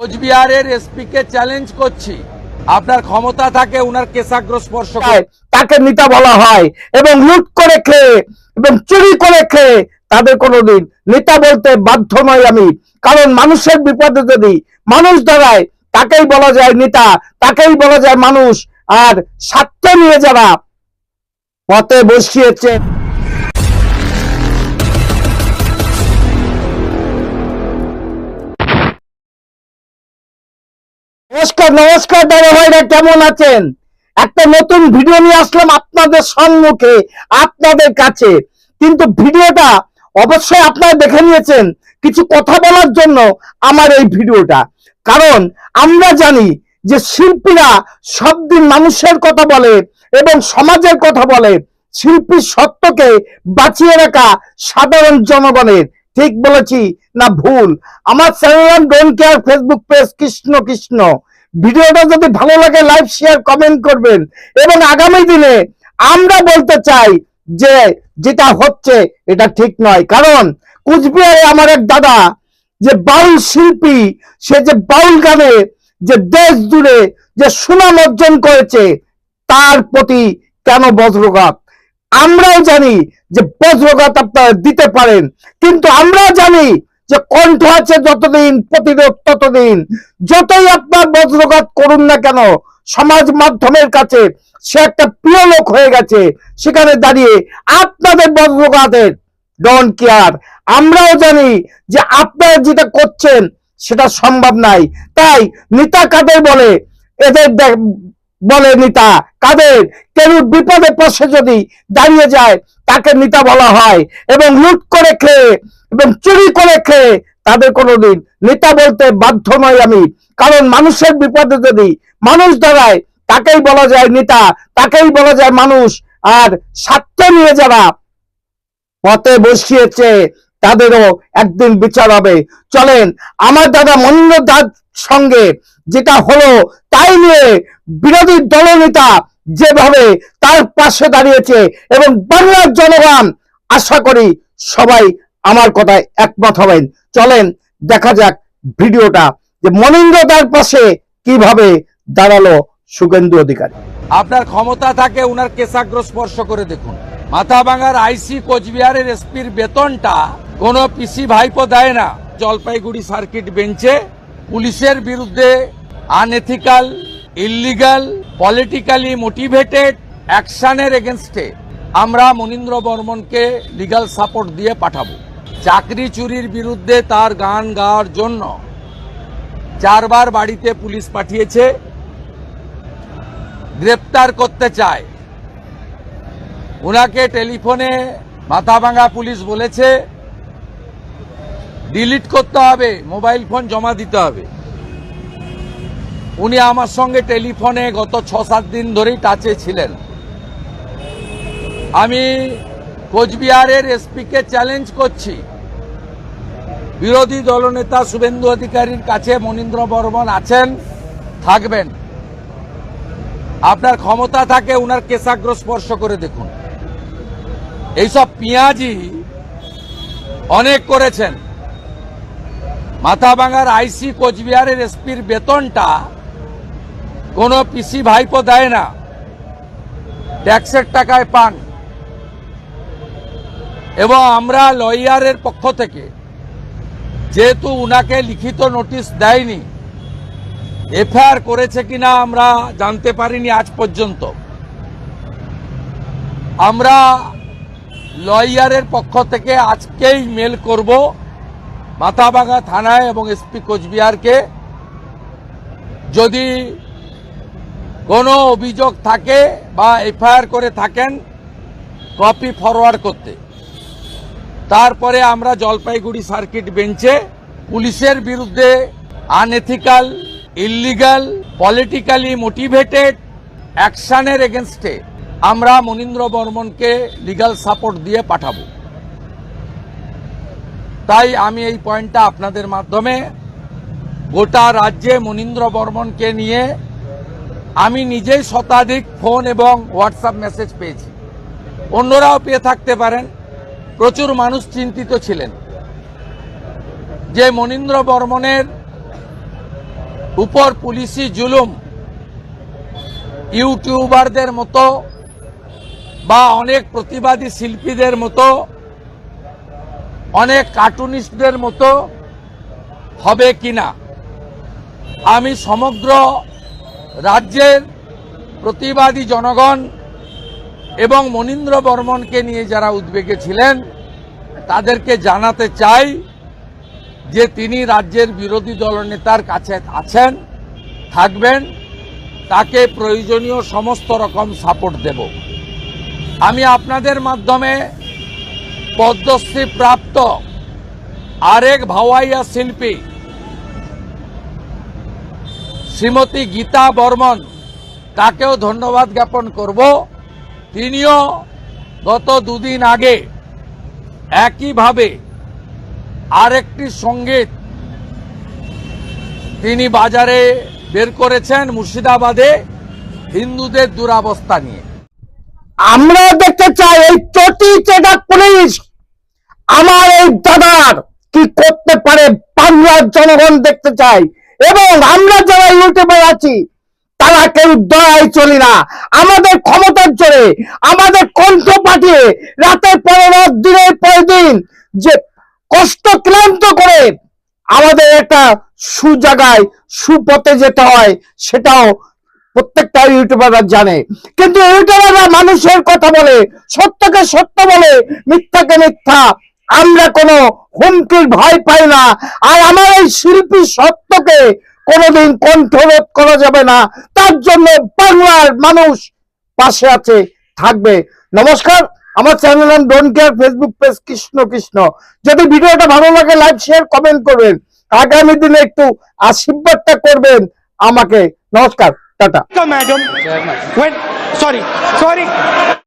কোচবিহারের এসপি কে চ্যালেঞ্জ করছি, আপনার ক্ষমতা থাকে উনার কেশাগ্র স্পর্শ করে তাকে নেতা বলা হয় এবং লুট করে খেয়ে এবং চুরি করে খেয়ে তাদের কোনোদিন নেতা বলতে বাধ্য নয় আমি। কারণ মানুষের বিপদে যদি মানুষ দাঁড়ায় তাকেই বলা যায় নেতা, তাকেই বলা যায় মানুষ। আর স্বার্থ নিয়ে যারা পথে বসিয়েছে। নমস্কার নমস্কার দাদা ভাইরা, কেমন আছেন? একটা নতুন ভিডিও নিয়ে আসলাম আপনাদের সম্মুখে, আপনাদের কাছে। কিন্তু ভিডিওটা অবশ্যই আপনারা দেখে নিয়েছেন কিছু কথা বলার জন্য আমার এই ভিডিওটা। কারণ আমরা জানি যে শিল্পীরা সব দিন মানুষের কথা বলে এবং সমাজের কথা বলে। শিল্পীর সত্যকে বাঁচিয়ে রাখা সাধারণ জনগণের। ঠিক বলেছি না ভুল? আমার channel don't care Facebook page Krishna Krishna. ভিডিওটা যদি ভালো লাগে লাইক শেয়ার কমেন্ট করবেন। এবং আগামী দিনে আমরা বলতে চাই যে যেটা হচ্ছে এটা ঠিক নয়। কারণ কুচবিহারে আমার এক দাদা যে বাউল শিল্পী, সে যে বাউল গানে যে দেশ জুড়ে যে সুনাম অর্জন করেছে, তার প্রতি কেন বজ্রঘাত? আমরাও জানি যে বজ্রঘাত আপনারা দিতে পারেন, কিন্তু আমরাও জানি যে কণ্ঠ আছে যতদিন, প্রতিরোধ ততদিন। যতই আপনার বজ্রঘাত করুন না কেন, সমাজ মাধ্যমের কাছে সে একটা প্রিয় লোক হয়ে গেছে। সেখানে দাঁড়িয়ে আপনাদের বজ্রঘাতের ডোন্ট কেয়ার। আমরাও জানি যে আপনারা যেটা করছেন সেটা সম্ভব নাই। তাই নেতা কাদের বলে? এদের বলে নেতা কাদের? কেউ বিপদে পাশে যদি দাঁড়িয়ে যায় তাকে নেতা বলা হয়। এবং লুট করে খেয়ে এবং চুরি করে খেয়ে তাদের কোনোদিন নেতা বলতে বাধ্য নয় আমি। কারণ মানুষের বিপদে যদি মানুষ দাঁড়ায় তাকেই বলা যায় নেতা, তাকেই বলা যায় মানুষ। আর স্বার্থ নিয়ে যারা পথে বসিয়েছে তাদেরও একদিন বিচার হবে। চলেন আমার দাদা মনিন্দ্র দার সঙ্গে যেটা হলো তাই নিয়ে বিরোধী দলনেতা যেভাবে তার পাশে দাঁড়িয়েছে এবং বাংলার জনগণ আশা করি সবাই আমার কথায় একমত হবেন। চলেন দেখা যাক ভিডিওটা, যে মনিন্দ্র দার পাশে কিভাবে দাঁড়ালো শুভেন্দু অধিকারী। আপনার ক্ষমতা থাকে উনার কেশাগ্র স্পর্শ করে দেখুন। মাথাভাঙার আইসি কোচবিহারের এসপির বেতনটা কোনো পিসি ভাইপো দেয় না। জলপাইগুড়ি সার্কিট বেঞ্চে পুলিশের বিরুদ্ধে আনএথিক্যাল, ইল্লিগাল, পলিটিক্যালি মোটিভেটেড অ্যাকশনের এগেনস্টে আমরা মনীন্দ্র বর্মনকে লিগ্যাল সাপোর্ট দিয়ে পাঠাবো। চাকরি চুরির বিরুদ্ধে তার গান গাওয়ার জন্য 4 বার বাড়িতে পুলিশ পাঠিয়েছে, গ্রেপ্তার করতে চায়। উনাকে টেলিফোনে মাথাভাঙা পুলিশ বলেছে ডিলিট করতে হবে, মোবাইল ফোন জমা দিতে হবে। উনি আমার সঙ্গে টেলিফোনে গত 6-7 দিন ধরেই টাচে ছিলেন। আমি কোচবিহারের এসপি কে চ্যালেঞ্জ করছি, বিরোধী দলনেতা শুভেন্দু অধিকারীর কাছে মনীন্দ্র বর্মন আছেন, থাকবেন। আপনার ক্ষমতা থাকে উনার কেশাগ্র স্পর্শ করে দেখুন। এইসব পিঁয়াজি অনেক করেছেন। মাথাভাঙার আইসি কোচবিহারের এসপির বেতনটা কোনো পিসি ভাইপো দেয় না, ট্যাক্সের টাকায় পান। এবং আমরা লয়ারের পক্ষ থেকে যেহেতু উনাকে লিখিত নোটিশ দেয়নি, এফআইআর করেছে কিনা আমরা জানতে পারিনি আজ পর্যন্ত, আমরা লয়ারের পক্ষ থেকে আজকেই মেল করব মাথাভাঙা থানায় এবং এসপি কোচবিহারকে, যদি কোনো অভিযোগ থাকে বা এফআইআর করে থাকেন কপি ফরওয়ার্ড করতে। তারপরে আমরা জলপাইগুড়ি সার্কিট বেঞ্চে পুলিশের বিরুদ্ধে আনএথিক্যাল, ইল্লিগাল, পলিটিক্যালি মোটিভেটেড অ্যাকশনের এগেনস্টে আমরা মনীন্দ্র বর্মনকে লিগ্যাল সাপোর্ট দিয়ে পাঠাবো। তাই আমি এই পয়েন্টটা আপনাদের মাধ্যমে গোটা রাজ্যে মনীন্দ্র বর্মনকে নিয়ে আমি নিজেই শতাধিক ফোন এবং হোয়াটসঅ্যাপ মেসেজ পেয়েছি, অন্যরাও পেয়ে থাকতে পারেন। প্রচুর মানুষ চিন্তিত ছিলেন যে মনীন্দ্র বর্মনের উপর পুলিশি জুলুম ইউটিউবারদের মতো বা অনেক প্রতিবাদী শিল্পীদের মতো অনেক কার্টুনিস্টদের মতো হবে কিনা আমি সমগ্র রাজ্যের প্রতিবাদী জনগণ এবং মনীন্দ্র বর্মনকে নিয়ে যারা উদ্বেগে ছিলেন তাদেরকে জানাতে চাই যে তিনি রাজ্যের বিরোধী দলনেতার কাছে আছেন, থাকবেন, তাকে প্রয়োজনীয় সমস্ত রকম সাপোর্ট দেব। আমি আপনাদের মাধ্যমে পদ্মশ্রী প্রাপ্ত আরেক ভাওয়াইয়া শিল্পী শ্রীমতী গীতা বর্মন, তাকেও ধন্যবাদ জ্ঞাপন করব। তিনিও গত দুদিন আগে একইভাবে আরেকটি সঙ্গীত তিনি বাজারে বের করেছেন মুর্শিদাবাদে হিন্দুদের দুরাবস্থা নিয়ে। আমরা দেখতে চাই এই চটি চেটা পুলিশ আমার এই দাদার কি করতে পারে বাংলার জনগণ দেখতে চাই, এবং আমরা যারা ইউটিউবে আছি তারা কেউ দয়ায় চলি না। আমাদের ক্ষমতার জোরে আমাদের কণ্ঠ পাঠিয়ে রাতের পর রাত দিনের পর দিন যে কষ্ট ক্লান্ত করে আমাদের একটা সুজায়গায় সুপথে যেতে হয় সেটাও প্রত্যেকটা ইউটিউবাররা জানে। কিন্তু ইউটিউবাররা মানুষের কথা বলে, সত্যকে সত্য বলে, মিথ্যাকে মিথ্যা। আমরা কোনো হুমকির ভয় পাই না। আর আমার এই শিল্পী সত্যকে কোনোদিন কণ্ঠরোধ করা যাবে না। তার জন্য বাংলার মানুষ পাশে আছে, থাকবে। নমস্কার, আমার চ্যানেল নাম don't care, Facebook page Krishna Krishna. যদি ভিডিওটা ভালো লাগে লাইক শেয়ার কমেন্ট করবেন, আগামী দিনে একটু আশীর্বাদটা করবেন আমাকে। নমস্কার, টাটা। Madam, when sorry.